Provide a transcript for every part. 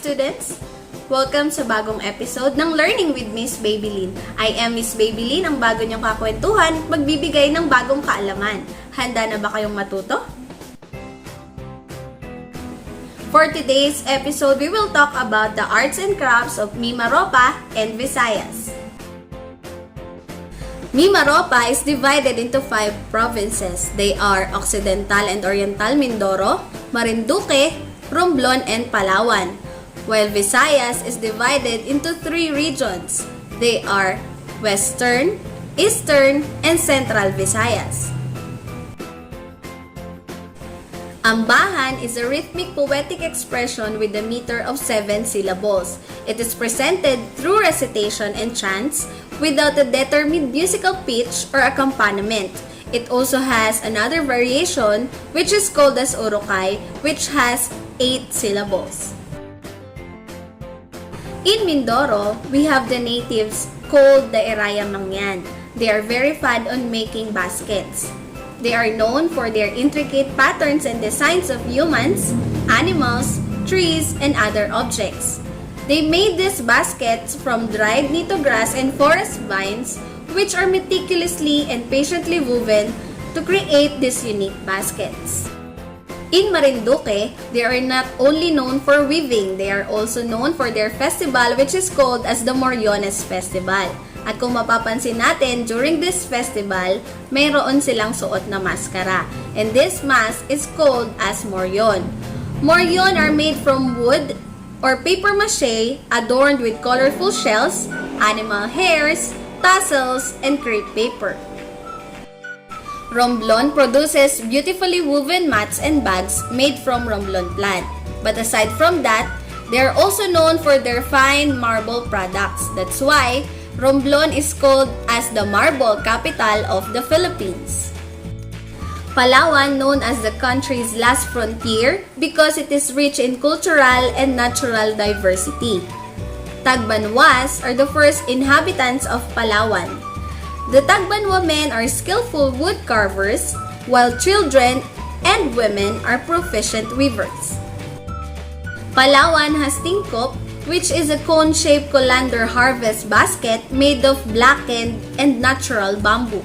students! Welcome sa bagong episode ng Learning with Miss Babylin. I am Miss Babylin, ang bago niyong kakwentuhan, magbibigay ng bagong kaalaman. Handa na ba kayong matuto? For today's episode, we will talk about the arts and crafts of MIMAROPA and Visayas. MIMAROPA is divided into 5 provinces. They are Occidental and Oriental Mindoro, Marinduque, Romblon, and Palawan. While Visayas is divided into 3 regions. They are Western, Eastern, and Central Visayas. Ambahan is a rhythmic poetic expression with a meter of 7 syllables. It is presented through recitation and chants without a determined musical pitch or accompaniment. It also has another variation which is called as urukay, which has 8 syllables. In Mindoro, we have the natives called the RHYTHMIC. They are very fond on making baskets. They are known for their intricate patterns and designs of humans, animals, trees, and other objects. They made these baskets from dried nito grass and forest vines, which are meticulously and patiently woven to create these unique baskets. In Marinduque, they are not only known for weaving, they are also known for their festival which is called as the Moriones Festival. At kung mapapansin natin, during this festival, mayroon silang suot na maskara. And this mask is called as morion. Morion are made from wood or paper mache adorned with colorful shells, animal hairs, tassels, and crepe paper. Romblon produces beautifully woven mats and bags made from romblon plant. But aside from that, they are also known for their fine marble products. That's why Romblon is called as the marble capital of the Philippines. Palawan, known as the country's last frontier because it is rich in cultural and natural diversity. Tagbanwas are the first inhabitants of Palawan. The Tagbanwa men are skillful wood carvers, while children and women are proficient weavers. Palawan has tingkop, which is a cone-shaped colander harvest basket made of blackened and natural bamboo.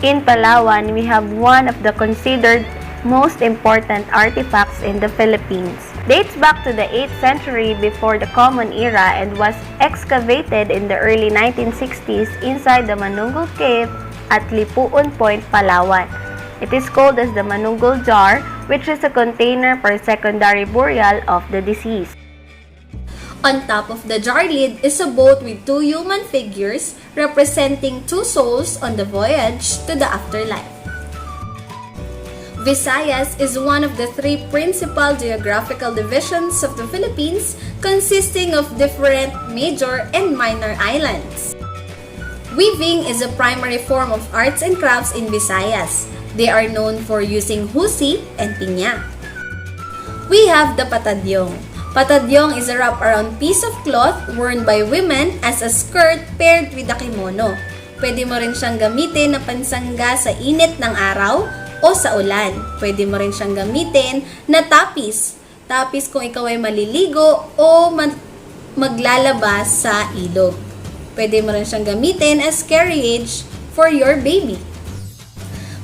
In Palawan, we have one of the considered most important artifacts in the Philippines. Dates back to the 8th century before the Common Era and was excavated in the early 1960s inside the Manunggul Cave at Lipuon Point, Palawan. It is called as the Manunggul Jar, which is a container for secondary burial of the deceased. On top of the jar lid is a boat with 2 human figures representing 2 souls on the voyage to the afterlife. Visayas is one of the 3 principal geographical divisions of the Philippines consisting of different major and minor islands. Weaving is a primary form of arts and crafts in Visayas. They are known for using husi and pinya. We have the patadyong. Patadyong is a wrap-around piece of cloth worn by women as a skirt paired with a kimono. Pwede mo rin siyang gamitin na pansangga sa init ng araw o sa ulan. Pwede mo rin siyang gamitin na tapis. Tapis kung ikaw ay maliligo o maglalabas sa ilog. Pwede mo rin siyang gamitin as carriage for your baby.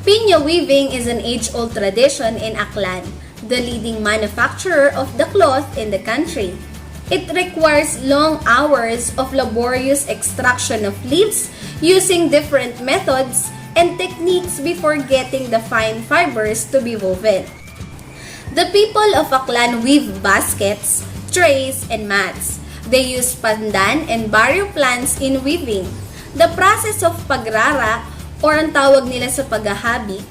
Pinya weaving is an age-old tradition in Aklan, the leading manufacturer of the cloth in the country. It requires long hours of laborious extraction of leaves using different methods and techniques before getting the fine fibers to be woven. The people of Aklan weave baskets, trays, and mats. They use pandan and barrio plants in weaving. The process of pagrara, or ang tawag nila sa paghahabi,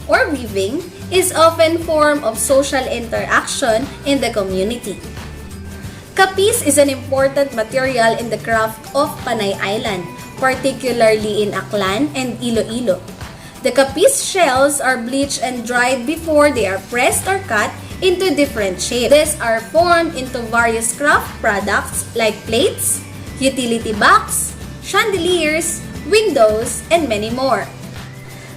or weaving, is often form of social interaction in the community. Kapis is an important material in the craft of Panay Island, particularly in Aklan and Iloilo. The kapis shells are bleached and dried before they are pressed or cut into different shapes. These are formed into various craft products like plates, utility box, chandeliers, windows, and many more.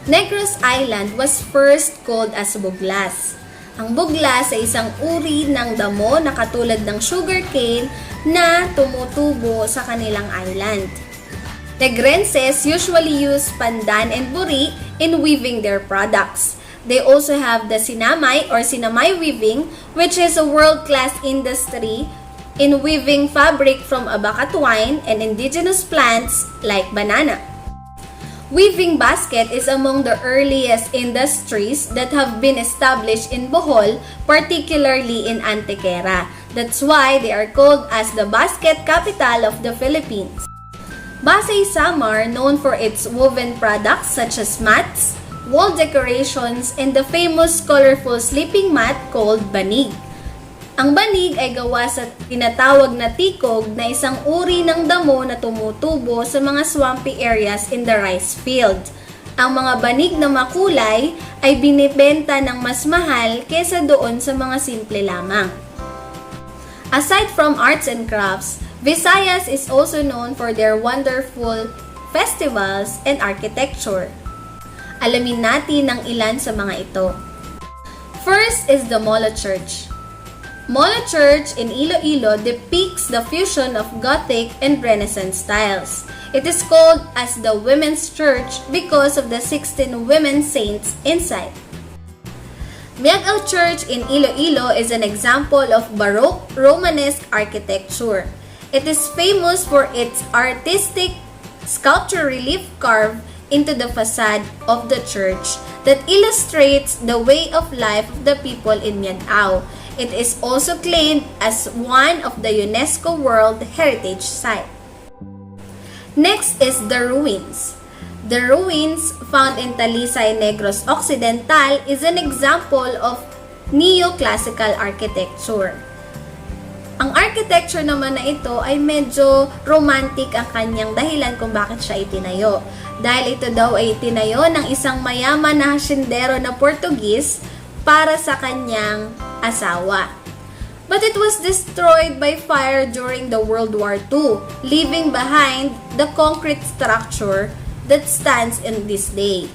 Negros Island was first called as Buglas. Ang buglas ay isang uri ng damo na katulad ng sugarcane na tumutubo sa kanilang island. Negrenses usually use pandan and buri in weaving their products. They also have the sinamay or sinamay weaving, which is a world-class industry in weaving fabric from abacat wine and indigenous plants like banana. Weaving basket is among the earliest industries that have been established in Bohol, particularly in Antequera. That's why they are called as the basket capital of the Philippines. Pasay Samar, known for its woven products such as mats, wall decorations, and the famous colorful sleeping mat called banig. Ang banig ay gawa sa tinatawag na tikog na isang uri ng damo na tumutubo sa mga swampy areas in the rice field. Ang mga banig na makulay ay binibenta ng mas mahal kesa doon sa mga simple lamang. Aside from arts and crafts, Visayas is also known for their wonderful festivals and architecture. Alamin natin ang ilan sa mga ito. First is the Molo Church. Molo Church in Iloilo depicts the fusion of Gothic and Renaissance styles. It is called as the Women's Church because of the 16 women saints inside. Miagao Church in Iloilo is an example of Baroque Romanesque architecture. It is famous for its artistic sculpture relief carved into the facade of the church that illustrates the way of life of the people in Miagao. It is also claimed as one of the UNESCO World Heritage Site. Next is the ruins. The ruins found in Talisay Negros Occidental is an example of neoclassical architecture. Ang architecture naman na ito ay medyo romantic ang kanyang dahilan kung bakit siya itinayo. Dahil ito daw ay itinayo ng isang mayaman na hasyendero na Portugis para sa kanyang asawa. But it was destroyed by fire during the World War II, leaving behind the concrete structure that stands in this day.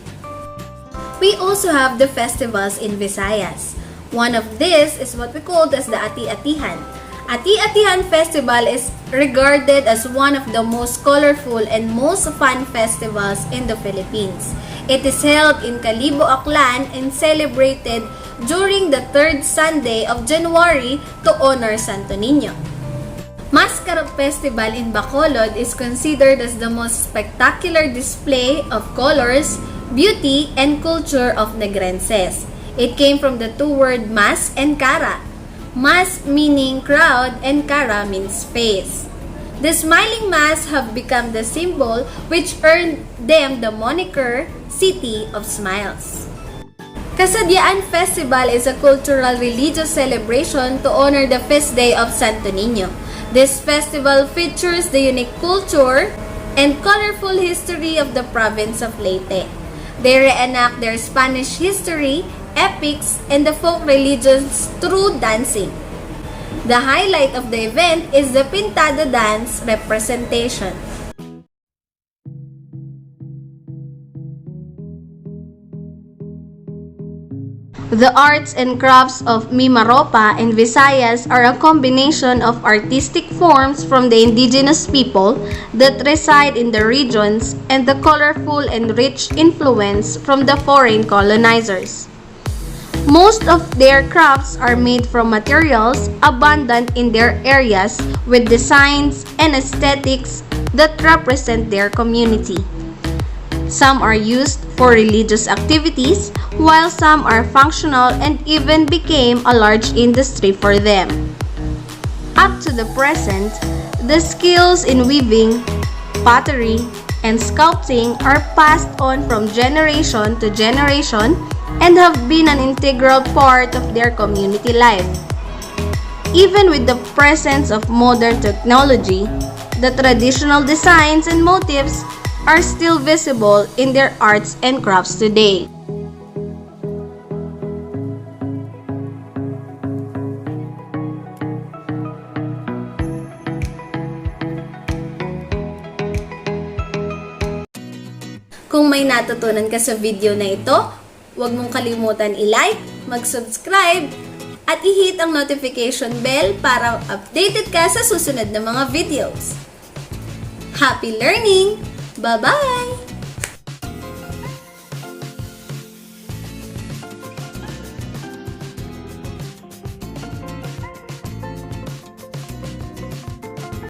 We also have the festivals in Visayas. One of these is what we call as the Ati-Atihan. Ati-Atihan Festival is regarded as one of the most colorful and most fun festivals in the Philippines. It is held in Calibo, Aklan and celebrated during the third Sunday of January to honor Santo Niño. Mascara Festival in Bacolod is considered as the most spectacular display of colors, beauty, and culture of Negrenses. It came from the two words mas and cara. Mas meaning crowd and cara means face. The smiling mass have become the symbol which earned them the moniker City of Smiles. Kasadyaan Festival is a cultural religious celebration to honor the feast day of Santo Niño. This festival features the unique culture and colorful history of the province of Leyte. They reenact their Spanish history, epics, and the folk religions through dancing. The highlight of the event is the Pintada dance representation. The arts and crafts of MIMAROPA and Visayas are a combination of artistic forms from the indigenous people that reside in the regions and the colorful and rich influence from the foreign colonizers. Most of their crafts are made from materials abundant in their areas with designs and aesthetics that represent their community. Some are used for religious activities, while some are functional and even became a large industry for them. Up to the present, the skills in weaving, pottery, and sculpting are passed on from generation to generation and have been an integral part of their community life. Even with the presence of modern technology, the traditional designs and motifs are still visible in their arts and crafts today. Kung may natutunan ka sa video na ito, huwag mong kalimutan i-like, mag-subscribe, at i-hit ang notification bell para updated ka sa susunod na mga videos. Happy learning! Bye-bye!